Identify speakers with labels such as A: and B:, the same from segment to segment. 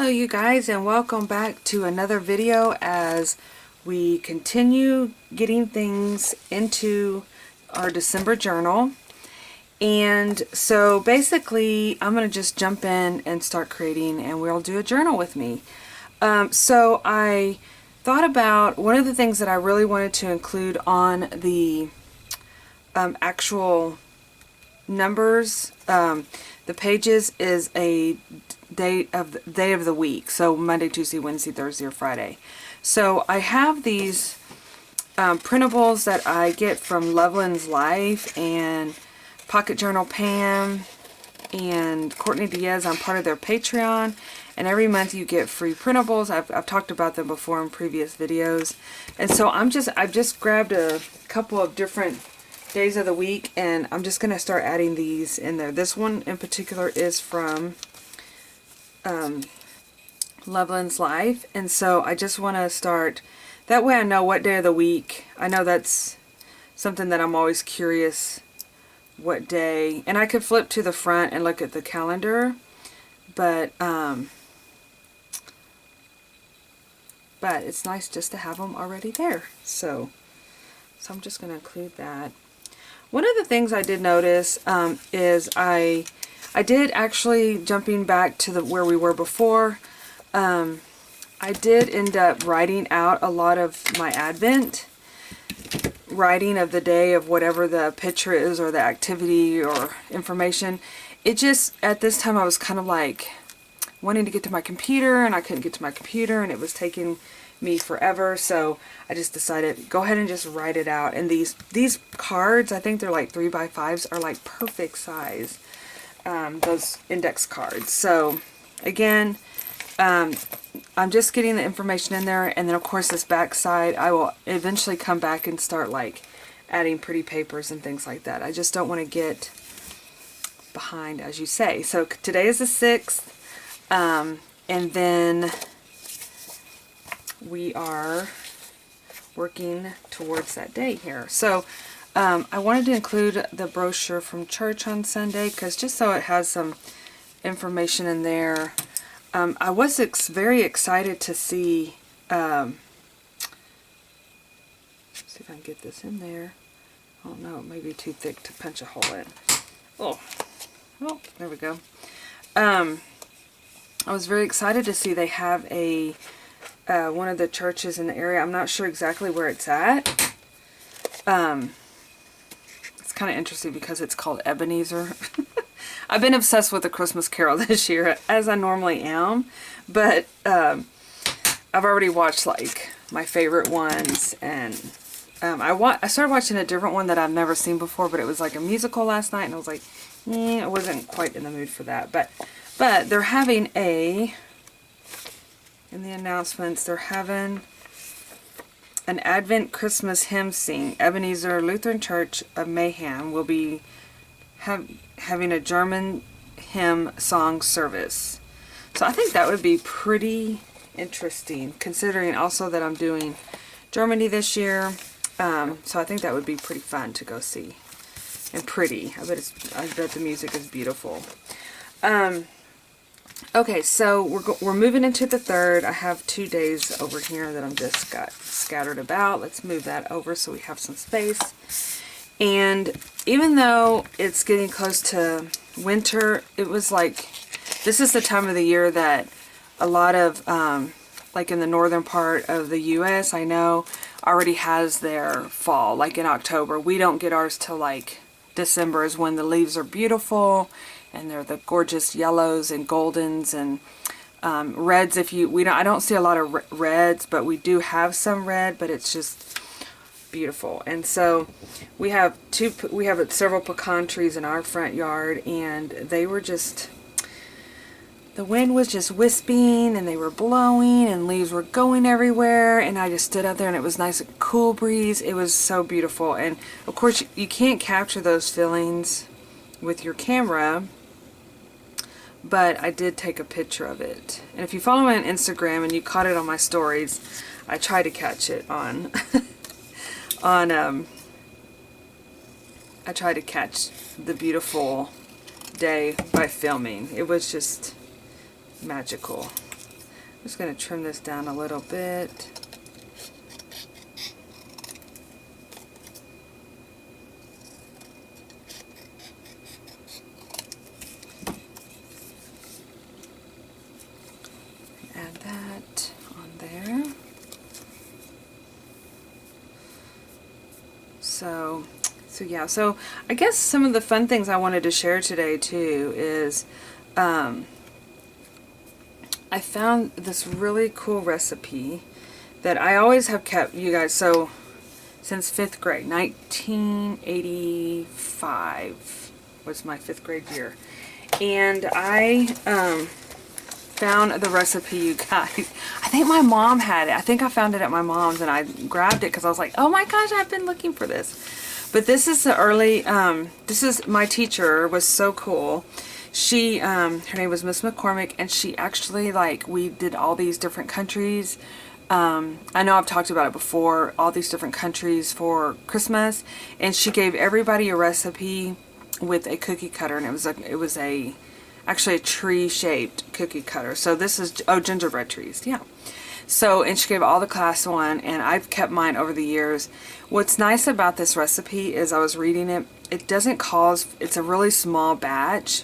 A: Hello you guys, and welcome back to another video as we continue getting things into our December journal. And so basically I'm going to just jump in and start creating, and we'll do a journal with me. So I thought about one of the things that I really wanted to include on the actual numbers, the pages, is a day of the week, so Monday, Tuesday, Wednesday, Thursday, or Friday. So I have these printables that I get from Loveland's Life and Pocket Journal Pam and Courtney Diaz. I'm part of their Patreon, and every month you get free printables. I've talked about them before in previous videos, and so I've just grabbed a couple of different days of the week, and I'm just going to start adding these in there. This one in particular is from Loveland's Life, and so I just want to start, that way I know what day of the week. I know that's something that I'm always curious what day, and I could flip to the front and look at the calendar, but it's nice just to have them already there. So I'm just going to include that. One of the things I did notice is I did actually, jumping back to where we were before, I did end up writing out a lot of my Advent, writing of the day of whatever the picture is or the activity or information. It just, at this time I was kind of like wanting to get to my computer, and I couldn't get to my computer, and it was taking me forever, so I just decided go ahead and just write it out. And these cards, I think they're like 3x5s, are like perfect size, those index cards. So again, I'm just getting the information in there, and then of course this back side I will eventually come back and start like adding pretty papers and things like that. I just don't want to get behind, as you say. So today is the 6th, and then we are working towards that day here. So I wanted to include the brochure from church on Sunday, because just so it has some information in there. I was very excited to see, see if I can get this in there. Oh no, it may be too thick to punch a hole in. Oh, there we go. I was very excited to see they have a one of the churches in the area. I'm not sure exactly where it's at. It's kind of interesting because it's called Ebenezer. I've been obsessed with the Christmas Carol this year, as I normally am, but I've already watched like my favorite ones, and I started watching a different one that I've never seen before, but it was like a musical last night, and I was like, I wasn't quite in the mood for that. But they're having in the announcements, they're having an Advent Christmas hymn sing. Ebenezer Lutheran Church of Mayhem will be having a German hymn song service. So I think that would be pretty interesting, considering also that I'm doing Germany this year. So I think that would be pretty fun to go see. And pretty. I bet the music is beautiful. Okay, so we're moving into the 3rd. I have 2 days over here that I'm just got scattered about. Let's move that over so we have some space. And even though it's getting close to winter, it was like, this is the time of the year that a lot of, like in the northern part of the U.S., I know, already has their fall, like in October. We don't get ours till like December is when the leaves are beautiful, and they're the gorgeous yellows and goldens and reds. I don't see a lot of reds, but we do have some red, but it's just beautiful. And so we have several pecan trees in our front yard, and they were just, the wind was just wisping, and they were blowing, and leaves were going everywhere, and I just stood out there, and it was nice and cool breeze. It was so beautiful. And of course you can't capture those feelings with your camera, but I did take a picture of it. And if you follow me on Instagram and you caught it on my stories, I tried to catch it on I tried to catch the beautiful day by filming. It was just magical. just going to trim this down a little bit. Add that on there. So yeah, so I guess some of the fun things I wanted to share today too is I found this really cool recipe that I always have kept, you guys, so since 5th grade, 1985 was my 5th grade year. And I found the recipe, you guys. I think my mom had it. I think I found it at my mom's and I grabbed it because I was like, oh my gosh, I've been looking for this. But this is the early, this is, my teacher was so cool. She, her name was Miss McCormick, and she actually, like, we did all these different countries. I know I've talked about it before, all these different countries for Christmas, and she gave everybody a recipe with a cookie cutter, and it was actually a tree-shaped cookie cutter. So this is, oh, gingerbread trees, yeah. So, and she gave all the class one, and I've kept mine over the years. What's nice about this recipe is I was reading it, it doesn't cause, it's a really small batch.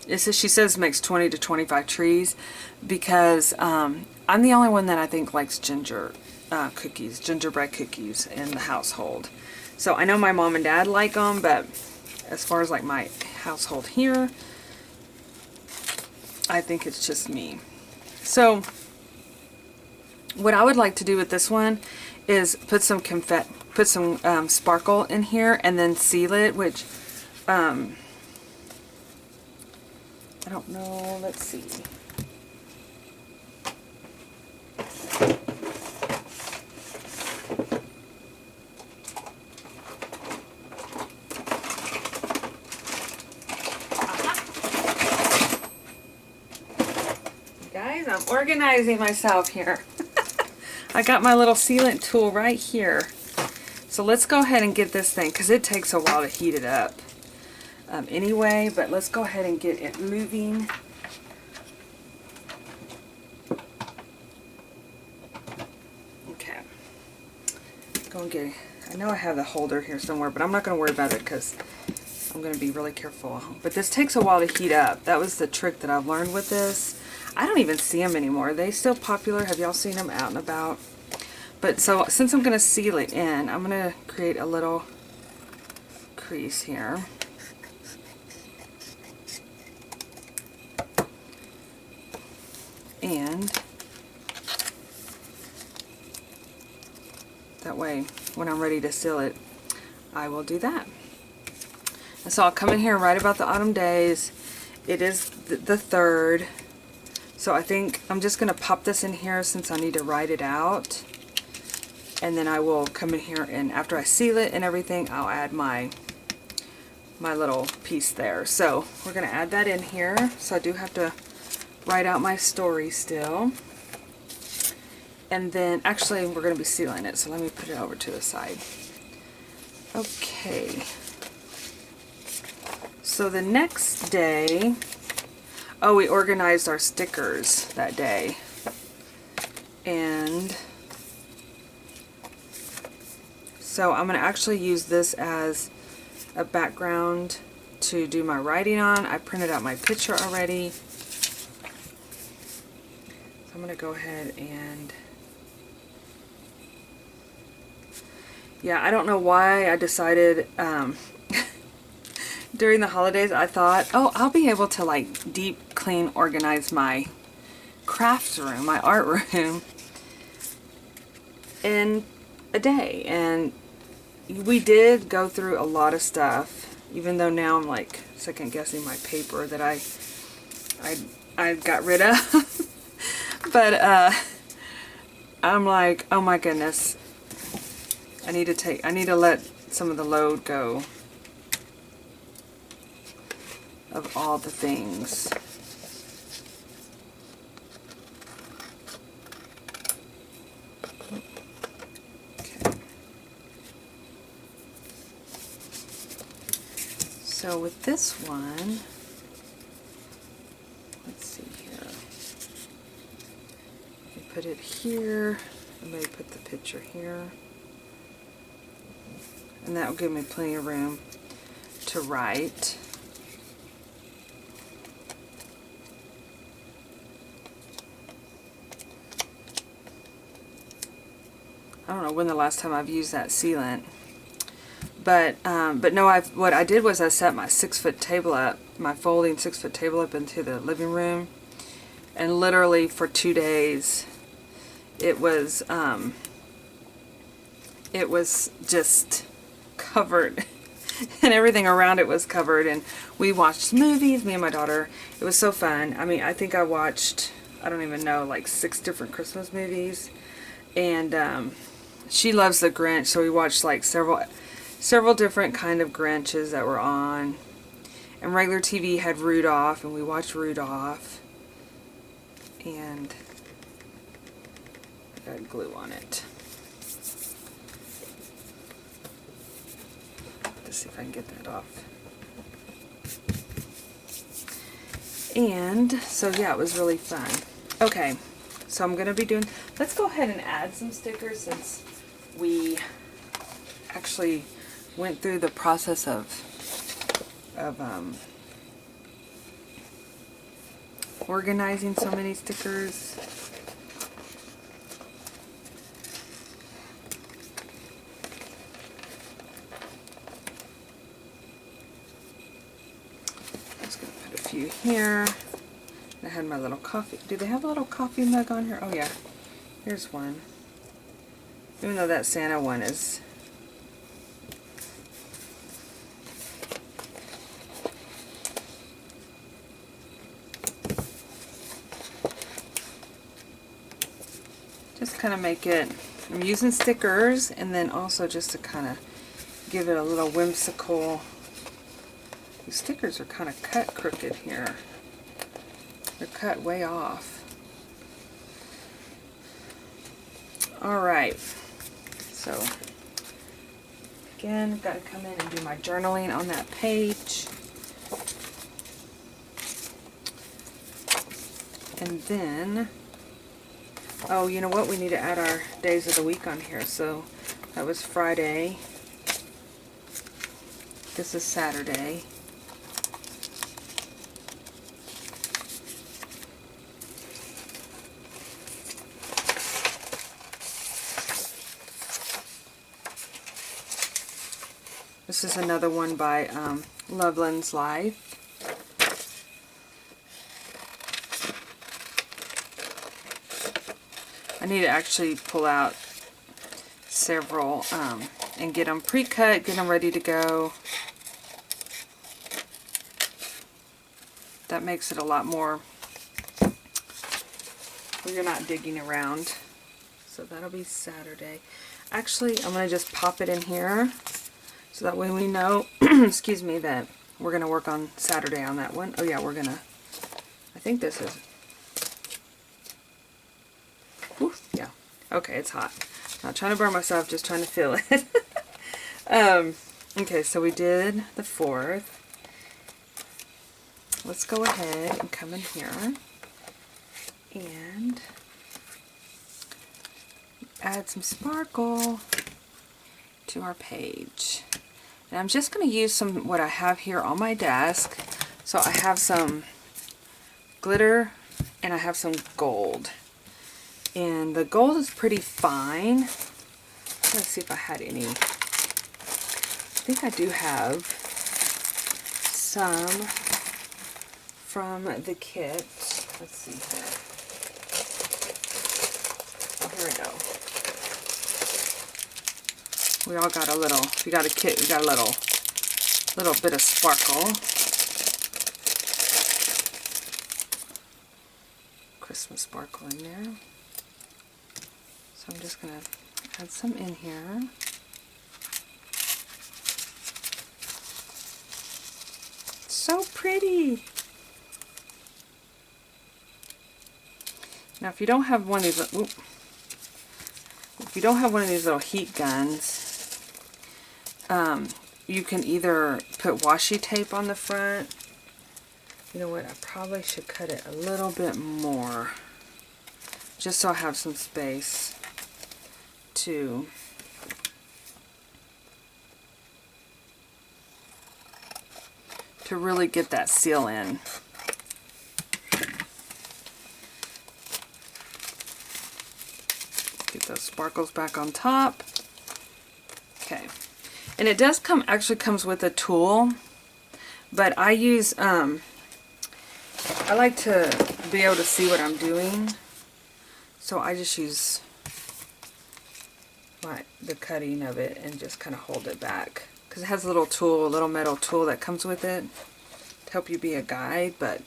A: She says makes 20 to 25 trees because I'm the only one that I think likes gingerbread cookies in the household. So I know my mom and dad like them, but as far as like my household here, I think it's just me. So what I would like to do with this one is put some sparkle in here and then seal it, which I don't know, let's see. Guys, I'm organizing myself here. I got my little sealant tool right here. So let's go ahead and get this thing, because it takes a while to heat it up anyway, but let's go ahead and get it moving. Okay. Go and get it. I know I have the holder here somewhere, but I'm not going to worry about it because I'm going to be really careful. But this takes a while to heat up. That was the trick that I've learned with this. I don't even see them anymore. Are they still popular? Have y'all seen them out and about? But so since I'm going to seal it in, I'm going to create a little crease here. And that way, when I'm ready to seal it, I will do that. And so I'll come in here right about the autumn days. It is the 3rd. So I think I'm just going to pop this in here since I need to write it out. And then I will come in here, and after I seal it and everything, I'll add my little piece there. So we're going to add that in here. So I do have to write out my story still. And then, actually, we're going to be sealing it, so let me put it over to the side. Okay. So the next day, oh, we organized our stickers that day. And so I'm going to actually use this as a background to do my writing on. I printed out my picture already. So I'm going to go ahead and, yeah, I don't know why I decided during the holidays I thought, oh, I'll be able to like deep clean organize my crafts room, my art room in a day. And we did go through a lot of stuff, even though now I'm like second guessing my paper that I got rid of. But I'm like, oh my goodness, I need to let some of the load go of all the things. Okay. So with this one, let's see here. Put it here, and maybe put the picture here. And that will give me plenty of room to write. I don't know when the last time I've used that sealant. But no, what I did was I set my 6-foot table up, my folding 6-foot table up into the living room. And literally for 2 days, it was just covered. And everything around it was covered. And we watched movies, me and my daughter. It was so fun. I mean, I think I watched, I don't even know, like 6 different Christmas movies. And she loves the Grinch, so we watched like several different kind of Grinches that were on. And regular TV had Rudolph, and we watched Rudolph. And I got glue on it. Let's see if I can get that off. And so yeah, it was really fun. Okay, so I'm gonna be doing, let's go ahead and add some stickers since we actually went through the process of organizing so many stickers. I'm just going to put a few here. I had my little coffee. Do they have a little coffee mug on here? Oh yeah, here's one. Even though that Santa one is just kind of make it, I'm using stickers, and then also just to kind of give it a little whimsical. These stickers are kind of cut crooked here. They're cut way off. Alright, so again, got to come in and do my journaling on that page. And then, oh, you know what? We need to add our days of the week on here. So that was Friday. This is Saturday. This is another one by Loveland's Life. I need to actually pull out several and get them pre-cut, get them ready to go. That makes it a lot more where you're not digging around. So that'll be Saturday. Actually, I'm going to just pop it in here so that way we know, excuse me, that we're going to work on Saturday on that one. Oh yeah, we're going to, I think this is, oof, yeah. Okay, it's hot. Not trying to burn myself, just trying to feel it. Okay, so we did the 4th. Let's go ahead and come in here and add some sparkle to our page. And I'm just going to use some what I have here on my desk. So I have some glitter and I have some gold. And the gold is pretty fine. Let's see if I had any. I think I do have some from the kit. Let's see here. Oh, here we go. We all got a little, if you got a kit, we got a little bit of sparkle. Christmas sparkle in there. So I'm just going to add some in here. So pretty! Now if you don't have one of these, if you don't have one of these little heat guns, you can either put washi tape on the front, You know what, I probably should cut it a little bit more, just so I have some space to really get that seal in. Get those sparkles back on top. Okay, and it does come, actually comes with a tool, but I use, I like to be able to see what I'm doing, so I just use the cutting of it and just kind of hold it back, because it has a little tool, a little metal tool that comes with it to help you be a guide. But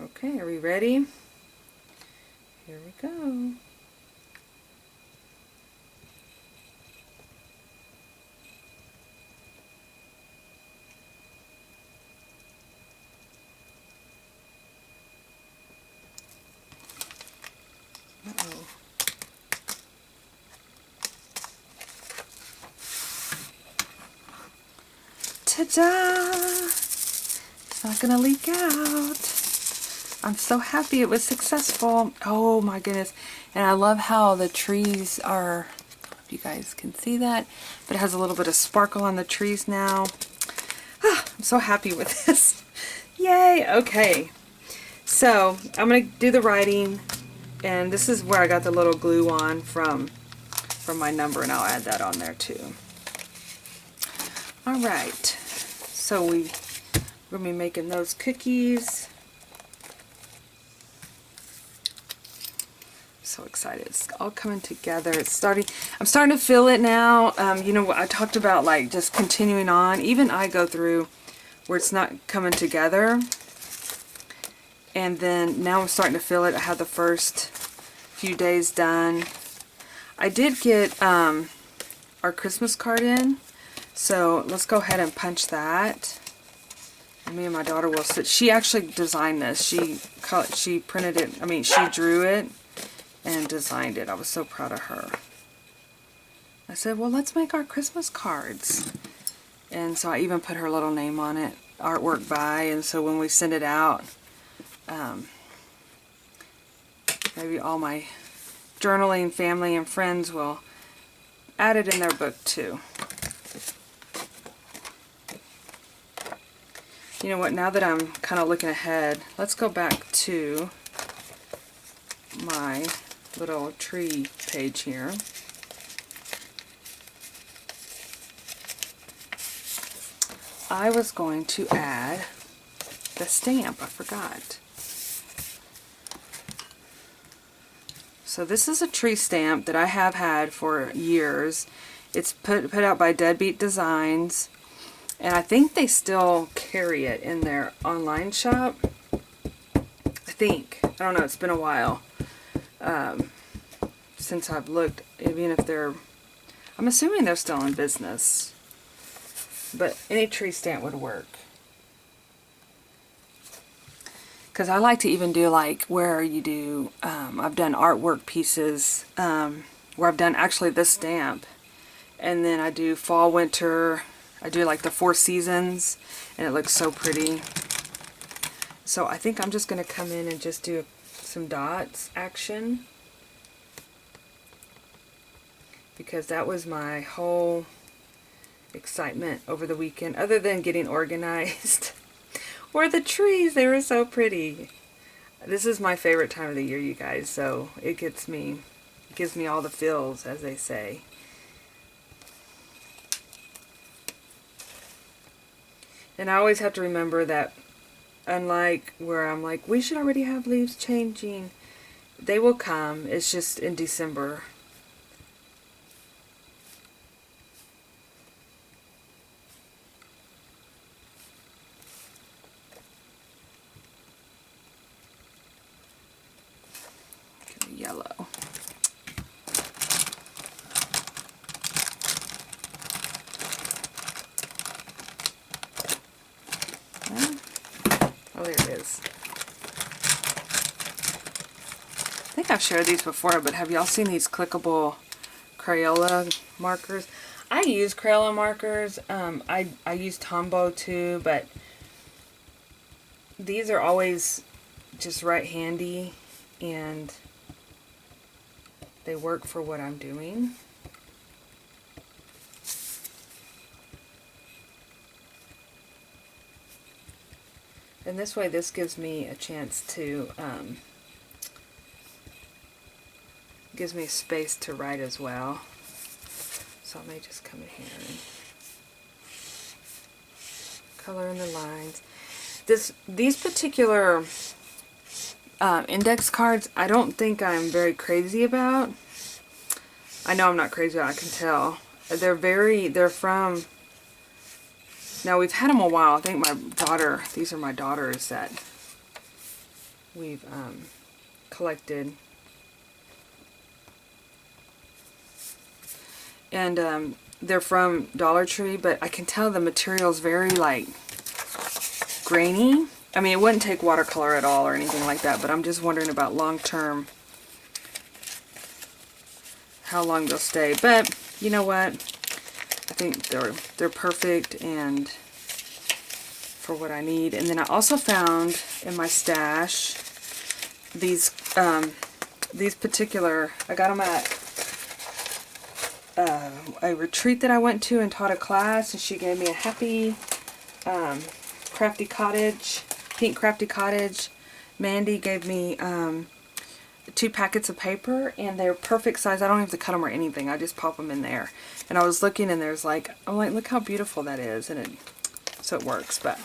A: okay, are we ready? Here we go. Uh-oh. Ta-da! It's not gonna leak out. I'm so happy it was successful. Oh my goodness. And I love how the trees are, I don't know if you guys can see that, but it has a little bit of sparkle on the trees now. Ah, I'm so happy with this. Yay! Okay. So I'm gonna do the writing, and this is where I got the little glue on from my number, and I'll add that on there too. Alright. So we're gonna be making those cookies. So excited. It's all coming together. It's starting, I'm starting to feel it now. You know, I talked about like just continuing on. Even I go through where it's not coming together. And then now I'm starting to feel it. I had the first few days done. I did get our Christmas card in. So let's go ahead and punch that. And me and my daughter will sit. She actually designed this. She printed it. I mean, she drew it and designed it. I was so proud of her. I said, well, let's make our Christmas cards. And so I even put her little name on it, artwork by, and so when we send it out, maybe all my journaling family and friends will add it in their book too. You know what, now that I'm kind of looking ahead, let's go back to my little tree page here. I was going to add the stamp. I forgot. So this is a tree stamp that I have had for years. It's put out by Deadbeat Designs, and I think they still carry it in their online shop. I think. I don't know. It's been a while since I've looked, even if they're, I'm assuming they're still in business, but any tree stamp would work. Because I like to even do like where you do, I've done artwork pieces where I've done actually this stamp, and then I do fall, winter, I do like the 4 seasons, and it looks so pretty. So I think I'm just going to come in and just do some dots action, because that was my whole excitement over the weekend, other than getting organized. Or the trees, they were so pretty. This is my favorite time of the year, you guys, so it gives me all the feels, as they say. And I always have to remember that, unlike where I'm like, we should already have leaves changing, they will come. It's just in December. Yellow. Oh, there it is. I think I've shared these before, but have y'all seen these clickable Crayola markers. I use Crayola markers. I use Tombow too, but these are always just right handy, and they work for what I'm doing. And this way, this gives me a chance to, gives me space to write as well. So I may just come in here and color in the lines. These particular index cards, I don't think I'm very crazy about. I know I'm not crazy about it, I can tell. They're from, now we've had them a while. I think my daughter, these are my daughters that we've collected. And they're from Dollar Tree, but I can tell the material's very like grainy. I mean, it wouldn't take watercolor at all or anything like that, but I'm just wondering about long term, how long they'll stay. But you know what? I think they're perfect and for what I need. And then I also found in my stash these particular, I got them at a retreat that I went to and taught a class, and she gave me a happy crafty cottage, pink crafty cottage. Mandy gave me 2 packets of paper, and they're perfect size. I don't have to cut them or anything. I just pop them in there. And I was looking, and there's like, I'm like, look how beautiful that is, and so it works. But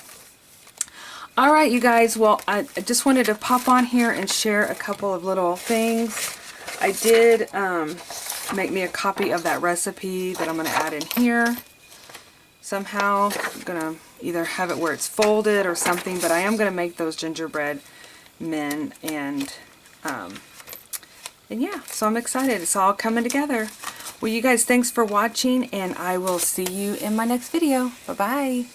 A: all right, you guys. Well, I just wanted to pop on here and share a couple of little things. I did make me a copy of that recipe that I'm going to add in here somehow. I'm going to either have it where it's folded or something, but I am going to make those gingerbread men, and yeah, so I'm excited. It's all coming together. Well, you guys, thanks for watching, and I will see you in my next video. Bye-bye.